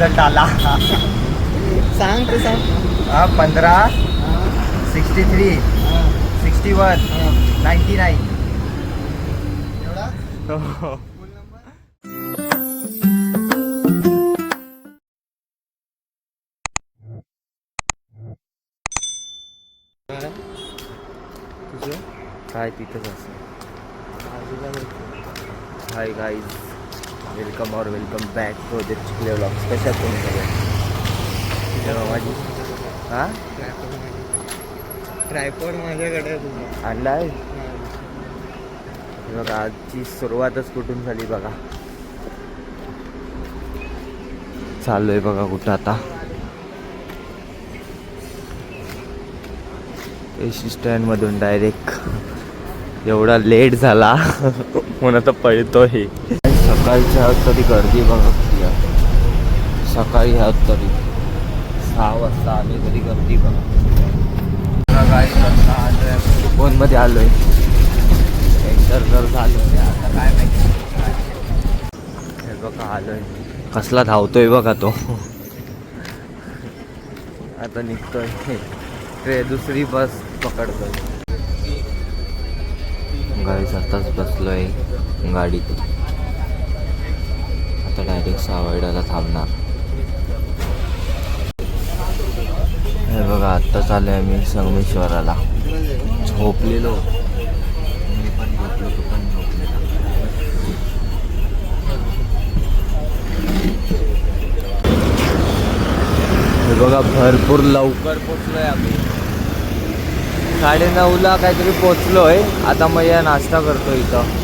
Result आला. सांग तू सांग. 15, 63, 61, 99. एवढा तुझं काय तिथंच असं. हाय गाईज, वेलकम और welcome back to the Chikhale vlogs. कशात तुम्ही सगळे? माझी हां ट्रायपॉड माझ्याकडे आहे तुझा. आणला आहे बघा. आजची सुरुवातच कुठून झाली बघा. चालू आहे बघा कुठं आता. एस टी स्टँडमधून डायरेक्ट. एवढा लेट झाला म्हणून आता पळतोय. सकाळच्या तरी गर्दी बघा किती आहे. सकाळी ह्यात तरी 6 वाजता आम्ही तरी गर्दी बघा. फोनमध्ये आलोय. एंटर तर झालो आता काय माहिती. हे बघा आलोय. कसला धावतोय बघा तो. आता निघतोय. दुसरी बस पकडतोय. गाईस आताच बसलोय गाडीत. आता डायरेक्ट सावळ्याला थांबणार. हे बघा आत्ता चालू आहे मी संगमेश्वराला. झोपलेलो मी पण झोपलो, तू पण झोपलेला. हे बघा भरपूर लवकर पोचलोय आम्ही. 9:30ला काहीतरी पोचलोय. आता मग या नाश्ता करतो इथं.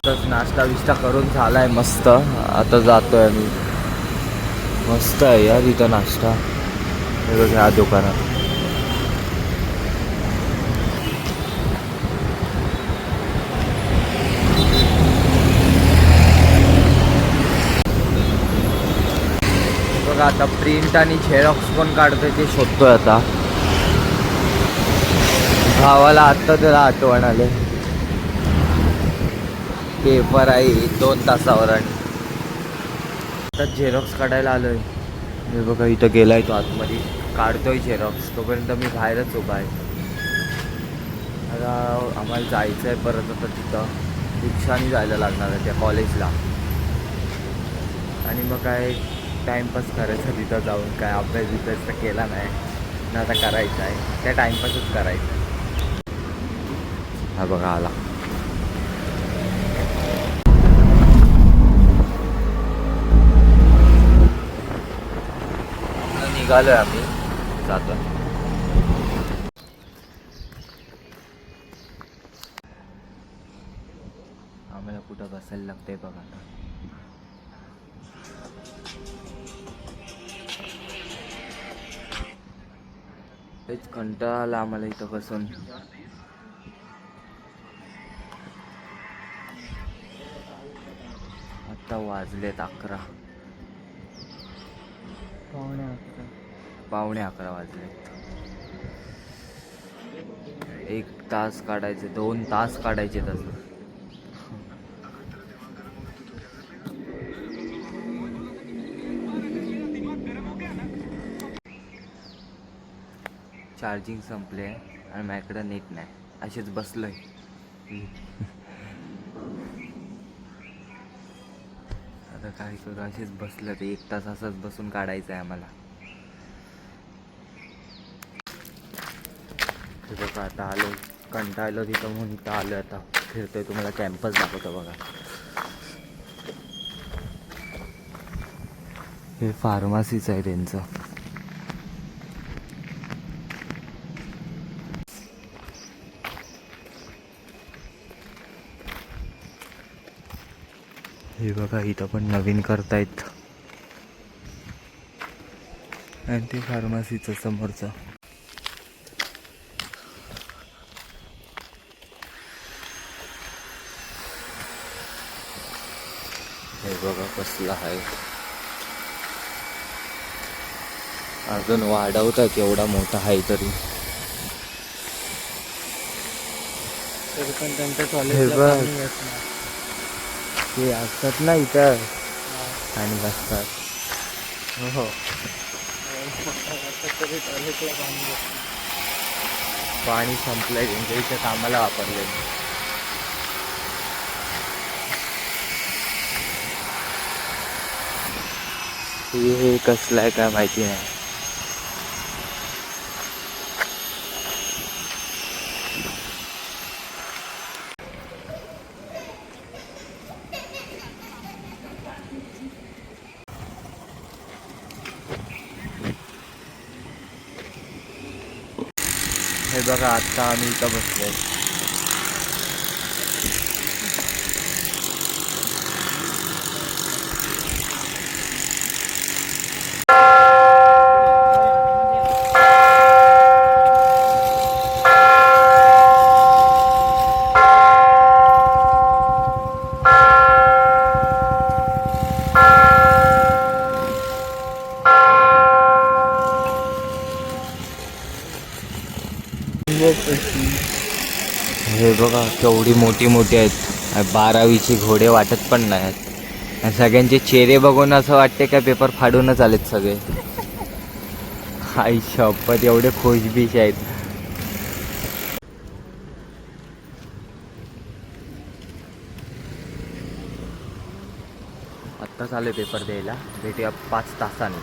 तसं नाश्ता विष्टा करून झालाय मस्त. आता जातोय आम्ही. मस्त आहे यार इथं नाश्ता. हे बघा ह्या दुकानात. बघा आता प्रिंट आणि झेरॉक्स पण काढतोय ते शोधतोय आता. भावाला आत्ता त्याला आठवण आले. पेपर आहे 2 तासावर आणि आता झेरॉक्स काढायला आलोय. मी बघा इथं गेलाय तो आतमध्ये. काढतोय झेरॉक्स. तोपर्यंत मी बाहेरच उभा आहे. आता आम्हाला जायचं आहे परत. आता तिथं रिक्षाने जायला लागणार आहे त्या कॉलेजला. आणि मग काय टाईमपास करायचा तिथं जाऊन. काय अभ्यास तर केला नाही ना. आता करायचं आहे त्या टाईमपासच करायचं आहे. हा बघा आला. निघालोय आम्ही. जातो. आम्हाला कुठं बसायला लागतंय बघा आता. हेच कंटाळा आला आम्हाला इथं बसून. आता वाजलेत 11. पावणे 11 वाजलेत. 1 तास काढायचे, 2 तास काढायचे तसं. चार्जिंग संपले आणि माझ्याकडं नेट नाही. असेच बसलोय. आता काय करू. असेच बसलं तर 1 तास असंच बसून काढायचं आहे आम्हाला. बघा आता आलो. कंटाळलो तिथं म्हणून इथं आलो. आता फिरतोय. तुम्हाला कॅम्पस दाखवतो बघा. हे फार्मसीच आहे त्यांचं. हे बघा इथं पण नवीन करतायत. आणि ते फार्मसीचं समोरचं. हे बघा कसलं आहे. अजून वाढवता केवढा मोठा आहे तरी. पण त्यांच्या हे कॉलेजला बघ. पाणी येत नाही. ते असतात ना इथं आणि बसतात. हो. आता तरी टॉयलेटला पाणी घे. पाणी संपलंय त्यांच्या इथे कामाला वापरलंय. हे कसलं आहे काय माहिती नाही. हे बघा आता आम्ही इथं बसलोय. हे बघा केवढी मोठी मोठी आहेत. 12वीची घोडे वाटत पण नाहीत. सगळ्यांचे चेहरे बघून असं वाटते काय पेपर फाडूनच आलेत सगळे. आई शपथ एवढे खुशबीश आहेत. आत्ताच आले पेपर द्यायला. भेटूया 5 तासाने.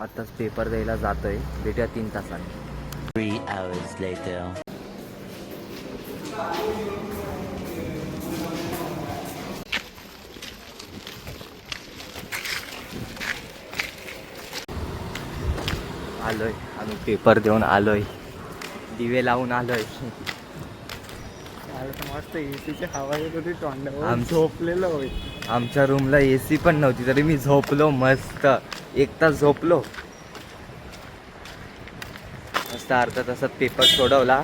आत्ताच पेपर द्यायला जातोय. भेटूया 3 तासाने. 3 hours later. आलोय आम्ही पेपर देऊन आलोय. दिवे लावून आलोय. मस्त एसीची हवा येत होती तोंडावर. आम- झोपलेलं होय. आमच्या रूमला AC पण नव्हती तरी मी झोपलो मस्त. 1 तास झोपलो. मस्त अर्धा तासात पेपर सोडवला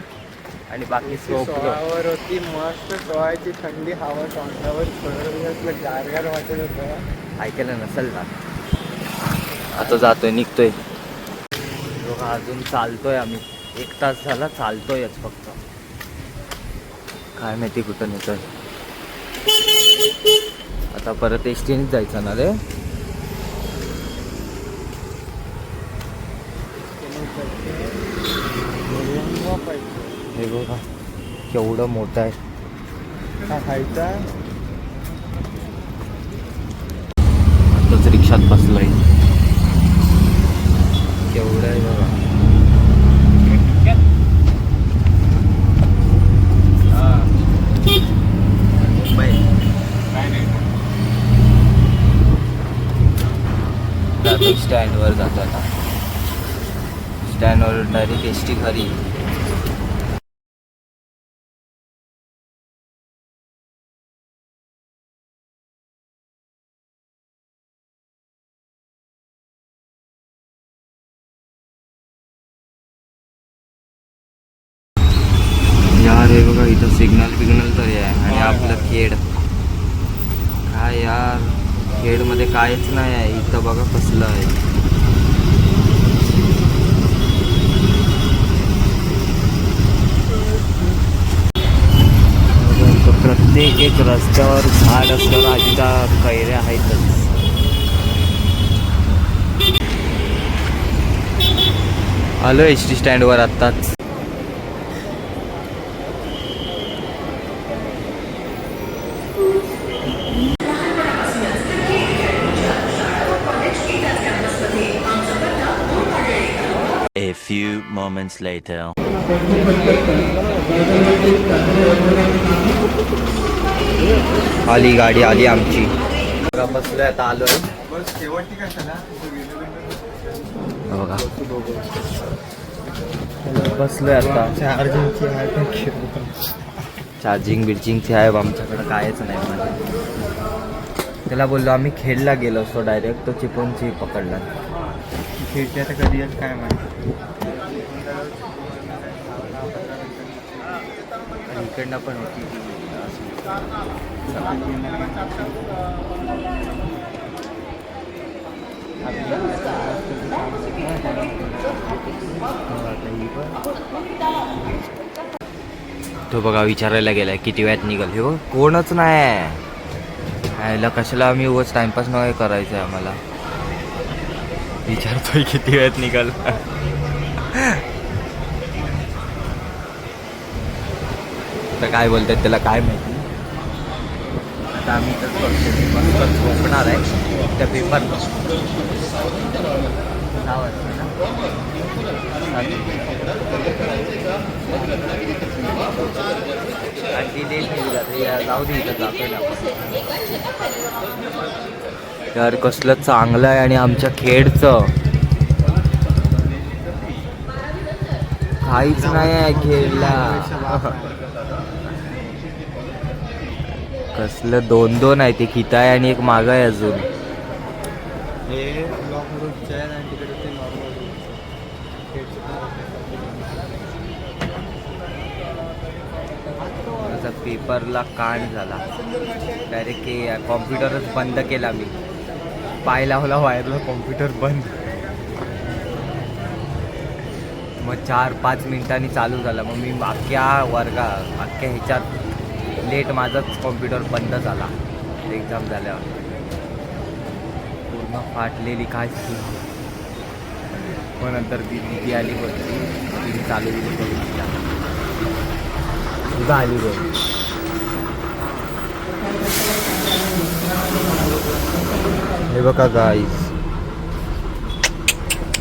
आणि बाकी झोपलो. सोळावर होती मस्त. सोळाची थंडी हवा तोंडावर थोडं गारगार वाटत होतं. ऐकायला नसेल ना. आता जातोय निघतोय. बघा अजून चालतोय आम्ही. 1 तास झाला चालतोयच फक्त. काय माहिती कुठं नेतोय. आता परत एसटीनेच जायचं ना रे. हे बघा केवढं मोठं आहे. हा खायचा. आताच रिक्षात बसलोय. केवढं आहे बघा. मुंबई जातो. स्टँडवर जातो आता. स्टँडवर डायरेक्ट एसटी घरी. यार हे बघा इथं सिग्नल बिग्नल तरी आहे आणि आपलं खेड. काय यार खेडमध्ये काहीच नाही आहे. इथं बघा कसलं आहे. प्रत्येक एक रस्त्यावर झाड असल्यावर आजीच्या कैऱ्या आहेतच. आलो एसटी स्टँडवर आत्ताच. A few moments later. आली गाडी आली आमची. बसलोय आता आलोय. बघा बसलोय आता. चार्जिंगची आहे पण खेळू. चार्जिंग बिर्जिंगची आहे आमच्याकडे कायच नाही. माझ्या त्याला बोललो आम्ही खेडला गेलो असतो डायरेक्ट. तो चिपळूणची पकडला. खेळते आता कधी येत काय माहिती. इकडनं पण होती. तो बघा विचारायला गेलाय किती वेळात निघाल. हे बघ कोणच नाही. यायला कशाला आम्ही उगाच टाइमपास नाही करायचं आहे आम्हाला. विचारतोय किती वेळात निघाल. तर काय बोलतात त्याला काय माहिती. आता आम्ही तर मस्त झोपणार आहे त्या पेपर 6 वाजता ना. आणखी लेट नाही जाते जाऊ दे इथं जातोय ना आपण. यार कसलं चांगलं आहे आणि आमच्या खेडचं काहीच नाही आहे खेळला. कसलं 2-2 आहे ते किता आहे आणि एक मागं आहे अजून. हे ब्लॉक रूटचे आहे आणि तिकडे ते नॉर्मल माझा पेपरला कांड झाला डायरेक्ट की कॉम्प्युटरच बंद केला मी. पाय लावला वायरला कॉम्प्युटर बंद. मग 4-5 मिनिटांनी चालू झाला. मग मी अख्ख्या ह्याच्यात लेट माझाच कॉम्प्युटर बंद झाला एक्झाम झाल्यावर. पूर्ण फाटलेली काय मग नंतर ती दिदी आली होती तिने चालू दिली करून सुद्धा आली बघ. हे बघा गाईस.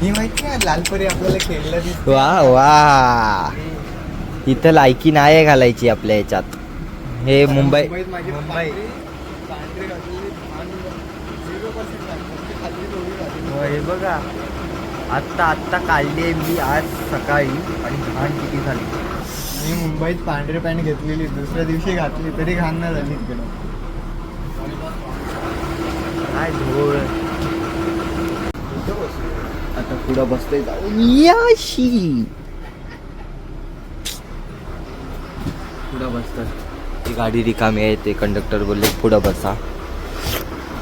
ही माहिती आहे लालपरी आपल्याला खेळला दिसतो. वा वा इथं लायकी नाही आहे घालायची आपल्या ह्याच्यात. हे मुंबई मुंबई हे बघा आत्ता काढली आहे मी आज सकाळी आणि घाण किती झाली. मी मुंबईत पांढरी पॅन्ट घेतलेली दुसऱ्या दिवशी घातली तरी घाण नाही झाली तिकडं. काय धूळ. आता पुढं बसतोय जाऊन याशी पुढं बसतोय. ती गाडी रिकामी आहे ते कंडक्टर बोलले पुढं बसा.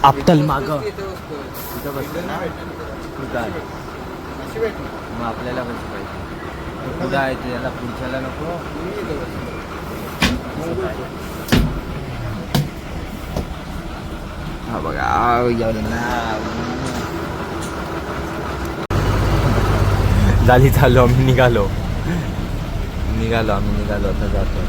आपटल माग कुठं बसतोय ना कुठं आहे मग आपल्याला कसं पाहिजे कुठं आहे ते याला पुढच्याला नको. हा बघा झाली चालू आम्ही निघालो आता जातो.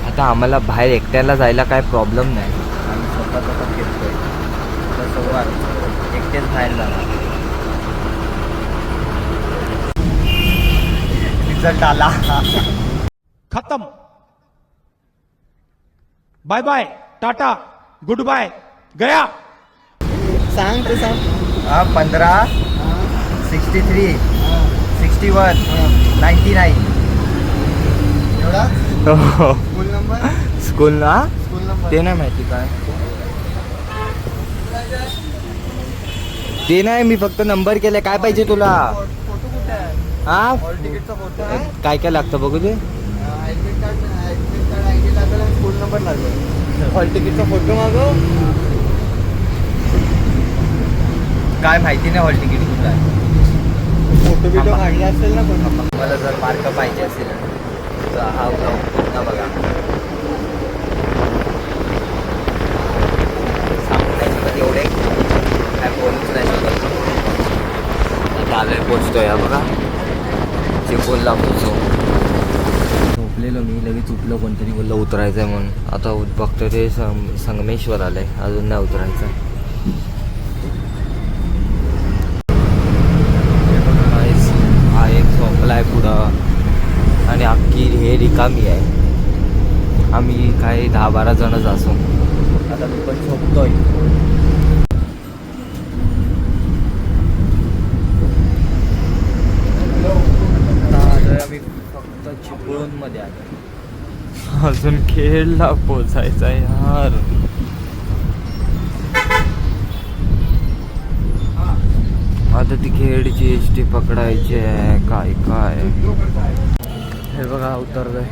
आता आम्हाला बाहेर एकट्याला जायला काय प्रॉब्लेम नाही. आम्ही स्वतः घेतोय सोमवार एकटेच बाहेर जाणार. रिझल्ट आला. खत्म. Bye bye tata goodbye गया. सांग ते सांग. 15 63 61 99 एवढा स्कूल नंबर स्कूल ना स्कूल नंबर ते नाही माहिती काय ते नाही. मी फक्त नंबर केले. काय पाहिजे तुला. फोटो कुठे आहे. हा हॉल तिकीटचा फोटो आहे. काय काय लागतं बघू दे. ॲडमिट कार्ड ID लागेल आणि स्कूल नंबर लागेल. हॉल तिकीटचा फोटो मागव. काय माहिती नाही हॉल तिकीट कुठं आहे. फोटो बिटो मागला असेल ना कोण. मला जर मार्क पाहिजे असेल तर हा ब्लॉग पुन्हा बघा. सांगू नाही शकत एवढे काय बोलूच नाही शकत. आता आलोय पोचतोय हा बघा चिपळूणला पोचतो. झोपलेलो मी लगेच उठलो. कोणतरी बोललं उतरायचं आहे म्हणून. आता बघतोय ते संगमेश्वर आलंय अजून नाही उतरायचं. हा एक झोपला आहे पुढं आणि अख्खी हे रिकामी आहे. आम्ही काय 10-12 जणच असो. आता मी पण झोपतोय. आम्ही फक्त चिपळूणमध्ये आलो. अजून खेळला पोचायचा यार. आता ती खेडची एस टी पकडायची आहे. काय काय हे बघा उतरलोय.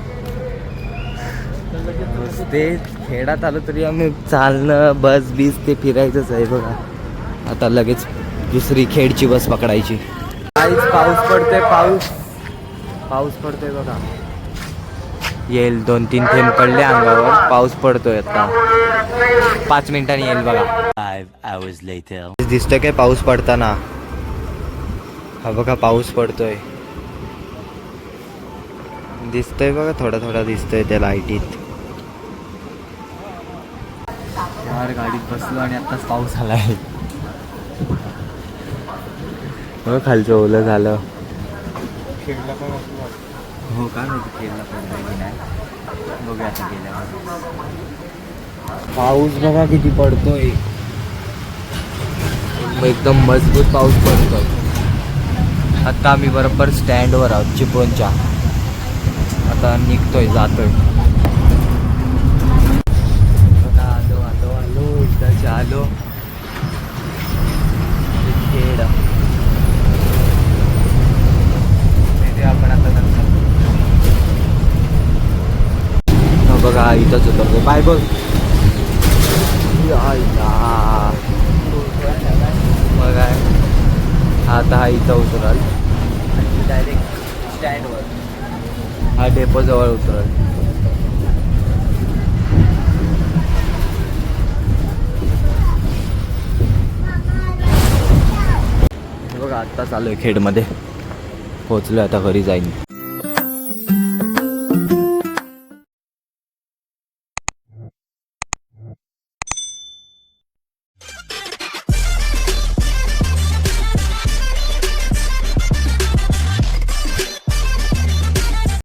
ते खेळात आलो तरी आम्ही चालणं बस बीस ते फिरायचंच आहे बघा. आता लगेच दुसरी खेडची बस पकडायची. काहीच पाऊस पडतोय. पाऊस पडतोय बघा. येईल 2-3 थेंब पडले अंगावर. पाऊस पडतोय आता 5 मिनिटांनी येईल बघा. 5 hours later. दिसतोय काय पाऊस पडताना? हा बघा पाऊस पडतोय. दिसतोय बघा थोडा थोडा दिसतोय त्या लाईटीत. यार गाडीत बसलो आणि आत्ताच पाऊस आलाय. बघ खालचं ओलं झालं. खेळला पण असं वाटतं. हो का माहिती खेळला पडलं की नाही. बघूया आता गेल्यावर. पाऊस बघा किती पडतोय. एकदम मजबूत पाऊस पडतोय. आता आम्ही बरोबर स्टँडवर आहोत चिपळूणच्या. आता निघतोय जातोय. बघा आलो आलो आलो एकदाच्या आलो. खेळ आपण आता नंतर. बघा इथंच उतरतो. बाय बोल. बघा आता हा इथं उतराल. डायरेक्ट स्टँडवर हा डेपो जवळ उतराल. बघा आत्ता चालू आहे खेडमध्ये. पोहोचलो आता घरी जाईन.